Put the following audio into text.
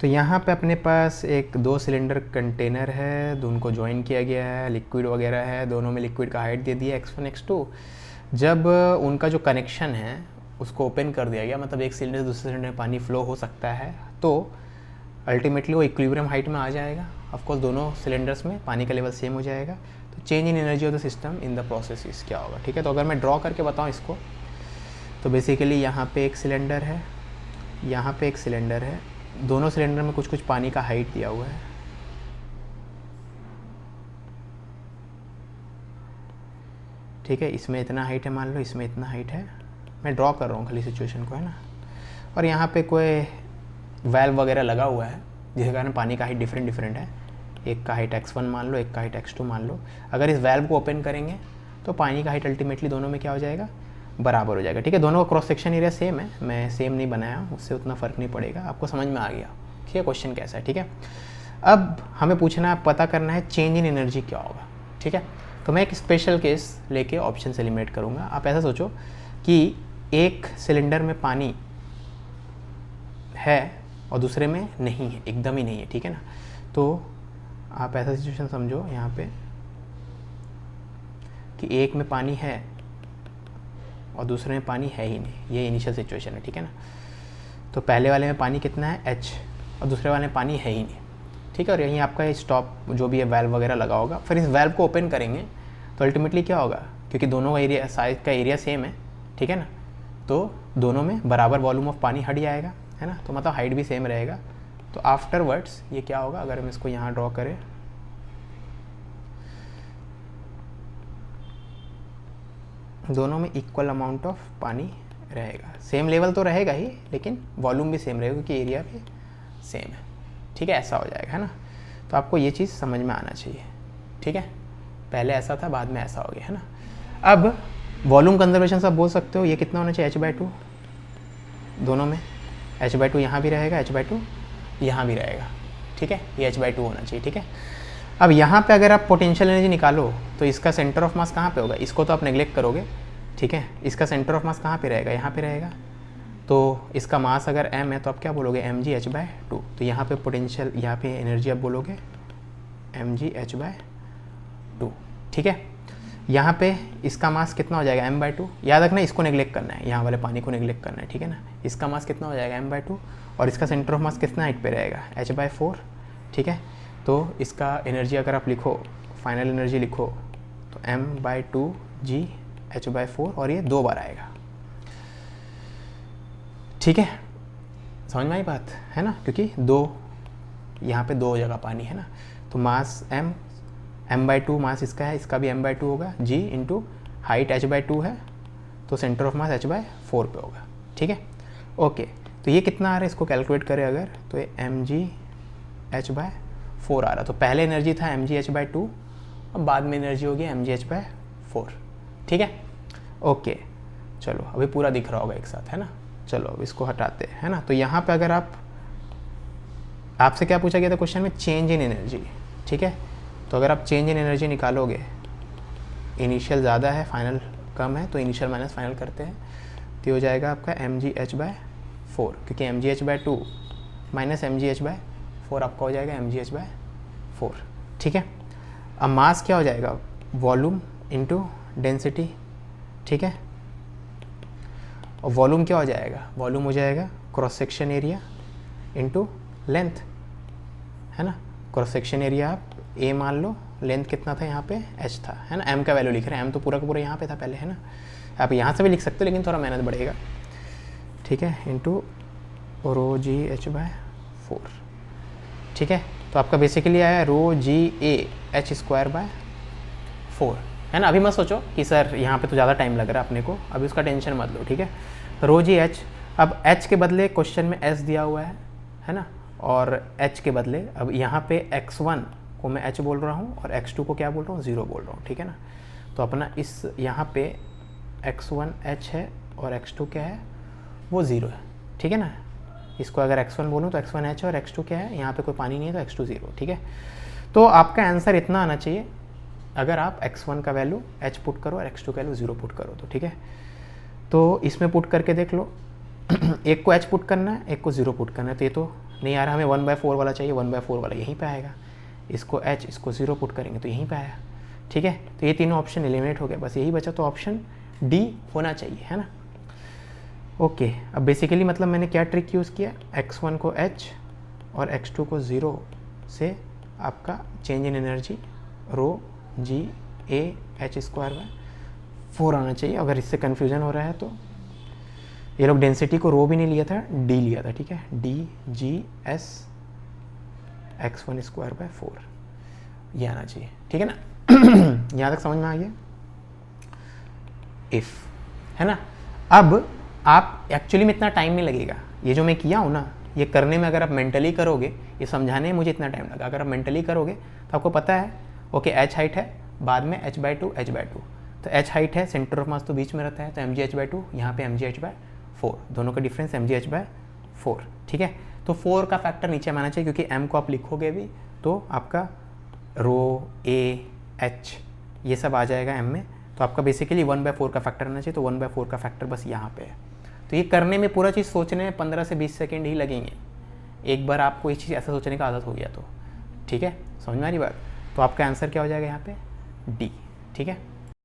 तो यहाँ पे अपने पास एक 2 सिलेंडर कंटेनर है, दोनों को ज्वाइन किया गया है, लिक्विड वगैरह है, दोनों में लिक्विड का हाइट दे दिया x1 x2। जब उनका जो कनेक्शन है उसको ओपन कर दिया गया, मतलब एक सिलेंडर से दूसरे सिलेंडर में पानी फ्लो हो सकता है, तो अल्टीमेटली वो इक्विलिब्रियम हाइट में आ जाएगा। ऑफकोर्स दोनों सिलेंडर्स में पानी का लेवल सेम हो जाएगा। तो change in energy of the system in the process इस क्या होगा, ठीक है। तो अगर मैं ड्रॉ करके बताऊँ इसको, तो बेसिकली यहाँ पे एक सिलेंडर है, यहाँ पे एक सिलेंडर है, दोनों सिलेंडर में कुछ कुछ पानी का हाइट दिया हुआ है। ठीक है, इसमें इतना हाइट है मान लो, इसमें इतना हाइट है, मैं ड्रॉ कर रहा हूँ खाली सिचुएशन को, है ना। और यहाँ पे कोई वेल्व वगैरह लगा हुआ है जिसके कारण पानी का हाइट डिफरेंट है। एक का हाइट x1 मान लो, एक का हाइट x2 मान लो। अगर इस वेल्व को ओपन करेंगे तो पानी का हाइट अल्टीमेटली दोनों में क्या हो जाएगा, बराबर हो जाएगा। ठीक है, दोनों का क्रॉस सेक्शन एरिया सेम है, मैं सेम नहीं बनाया, उससे उतना फ़र्क नहीं पड़ेगा, आपको समझ में आ गया। ठीक है, क्वेश्चन कैसा है। ठीक है, अब हमें पूछना है, पता करना है चेंज इन एनर्जी क्या होगा। ठीक है, तो मैं एक स्पेशल केस लेके ऑप्शन से एलिमिनेट करूँगा। आप ऐसा सोचो कि एक सिलेंडर में पानी है और दूसरे में नहीं है, एकदम ही नहीं है। ठीक है ना, तो आप ऐसा सिचुएशन समझो यहाँ पे कि एक में पानी है और दूसरे में पानी है ही नहीं, ये इनिशियल सिचुएशन है। ठीक है ना, तो पहले वाले में पानी कितना है h और दूसरे वाले में पानी है ही नहीं। ठीक है, और यहीं आपका स्टॉप जो भी है वेल्व वगैरह लगा होगा। फिर इस वेल्व को ओपन करेंगे तो अल्टीमेटली क्या होगा, क्योंकि दोनों का एरिया साइज का एरिया सेम है। ठीक है ना, तो दोनों में बराबर वॉल्यूम ऑफ पानी हट जाएगा, है ना, तो मतलब हाइट भी सेम रहेगा। तो आफ्टरवर्ड्स ये क्या होगा, अगर हम इसको यहाँ ड्रॉ करें, दोनों में इक्वल अमाउंट ऑफ पानी रहेगा, सेम लेवल तो रहेगा ही, लेकिन वॉल्यूम भी सेम रहेगा क्योंकि एरिया भी सेम है। ठीक है, ऐसा हो जाएगा, है ना। तो आपको ये चीज़ समझ में आना चाहिए। ठीक है, पहले ऐसा था, बाद में ऐसा हो गया, है ना। अब वॉल्यूम कंजर्वेशन सब बोल सकते हो, ये कितना होना चाहिए, h/2 दोनों में, h/2 यहाँ भी रहेगा, h/2 यहाँ भी रहेगा। ठीक है, ये h/2 होना चाहिए। ठीक है, अब यहाँ पे अगर आप पोटेंशियल एनर्जी निकालो तो इसका सेंटर ऑफ मास कहाँ पे होगा, इसको तो आप नेग्लेक्ट करोगे। ठीक है, इसका सेंटर ऑफ मास कहाँ पे रहेगा, यहाँ पे रहेगा। तो इसका मास अगर m है तो आप क्या बोलोगे, mgh/2। तो यहाँ पे पोटेंशियल, यहाँ पे एनर्जी आप बोलोगे mgh/2। ठीक है, यहाँ पे इसका मास कितना हो जाएगा, m/2। याद रखना, इसको नेग्लेक्ट करना है, यहाँ वाले पानी को नेग्लेक्ट करना है। ठीक है ना, इसका मास कितना हो जाएगा, m/2, और इसका सेंटर ऑफ मास कितना हाइट पे रहेगा, h/4। ठीक है, तो इसका एनर्जी अगर आप लिखो, फाइनल एनर्जी लिखो, तो m/2 g h/4, और ये 2 बार आएगा। ठीक है, समझ में आई बात, है ना, क्योंकि यहाँ पे 2 जगह पानी है ना। तो मास m/2 मास इसका है, इसका भी m/2 होगा, g इंटू हाइट h/2 है, तो सेंटर ऑफ मास h/4 पे होगा। ठीक है, ओके, तो ये कितना आ रहा है, इसको कैलकुलेट करें अगर, तो ये mgh/4 आ रहा। तो पहले एनर्जी था mgh/2 और बाद में एनर्जी होगी mgh/4। ठीक है, ओके, चलो अभी पूरा दिख रहा होगा एक साथ, है ना। चलो अब इसको हटाते हैं, है ना। तो यहाँ पे अगर आपसे क्या पूछा गया था क्वेश्चन में, चेंज इन एनर्जी। ठीक है, तो अगर आप चेंज इन एनर्जी निकालोगे, इनिशियल ज़्यादा है, फाइनल कम है, तो इनिशियल माइनस फाइनल करते हैं, तो हो जाएगा आपका mgh/4, क्योंकि mgh/2 माइनस mgh/4 आपका हो जाएगा mgh/4। ठीक है, अब मास क्या हो जाएगा, वॉल्यूम इंटू डेंसिटी। ठीक है, और वॉल्यूम क्या हो जाएगा, वॉल्यूम हो जाएगा cross section area into length, है ना। क्रॉस सेक्शन एरिया आप a मान लो, लेंथ कितना था यहाँ पे, h था, है ना। m का वैल्यू लिख रहे हैं, m तो पूरा का पूरा यहाँ पे था पहले, है ना। आप यहाँ से भी लिख सकते हो, लेकिन थोड़ा मेहनत बढ़ेगा। ठीक है, इंटू ρgh/4। ठीक है, तो आपका बेसिकली आया ρgah²/4, है ना। अभी मत सोचो कि सर यहाँ पे तो ज़्यादा टाइम लग रहा है अपने को, अभी उसका टेंशन मत लो। ठीक है, ρgh, अब h के बदले क्वेश्चन में s दिया हुआ है ना, और h के बदले अब यहाँ पे x1 को मैं h बोल रहा हूँ और x2 को क्या बोल रहा हूँ, 0 बोल रहा हूँ। ठीक है ना, तो अपना इस यहाँ पे x1 h है और x2 क्या है, वो 0 है। ठीक है ना, इसको अगर x1 बोलूँ तो x1 h है और x2 क्या है, यहाँ पे कोई पानी नहीं है तो x2 0। ठीक है, तो आपका आंसर इतना आना चाहिए अगर आप x1 का वैल्यू h पुट करो और x2 का वैल्यू 0 पुट करो तो। ठीक है, तो इसमें पुट करके देख लो, एक को h पुट करना है, एक को 0 पुट करना है, तो ये तो नहीं यार हमें 1/4 वाला चाहिए, 1/4 वाला यहीं पे आएगा, इसको h इसको 0 पुट करेंगे तो यहीं पे आया, ठीक है। तो ये तीनों ऑप्शन एलिमिनेट हो गए, बस यही बचा, तो ऑप्शन डी होना चाहिए, है ना। ओके, अब बेसिकली मतलब मैंने क्या ट्रिक यूज़ किया, x1 को h और x2 को 0 से आपका चेंज इन एनर्जी रो G A H square by 4 आना चाहिए। अगर इससे कन्फ्यूज़न हो रहा है तो ये लोग डेंसिटी को रो भी नहीं लिया था, डी लिया था, ठीक है, D G S x1 square by 4 ये आना चाहिए, ठीक है ना। यहाँ तक समझ में आ गया, इफ़, है ना। अब आप एक्चुअली में इतना टाइम नहीं लगेगा, ये जो मैं किया हूँ ना, ये करने में अगर आप मेंटली करोगे, ये समझाने में मुझे इतना टाइम लगा, अगर आप मेंटली करोगे तो आपको पता है ओके h हाइट है, बाद में h/2 h/2, तो h हाइट है, सेंटर ऑफ मास तो बीच में रहता है, तो mgh/2, यहाँ पे mgh/4, दोनों का डिफरेंस mgh/4, ठीक है। तो 4 का फैक्टर नीचे माना चाहिए, क्योंकि m को आप लिखोगे भी तो आपका रो ए एच ये सब आ जाएगा m में, तो आपका बेसिकली 1/4 का फैक्टर आना चाहिए, तो 1/4 का फैक्टर बस यहाँ पे है। तो ये करने में पूरा चीज़ सोचने में 15 से 20 सेकेंड ही लगेंगे, एक बार आपको ये चीज़ ऐसा सोचने का आदत हो गया तो, ठीक है, समझ में आ रही बात। तो आपका आंसर क्या हो जाएगा यहाँ पे, डी, ठीक है।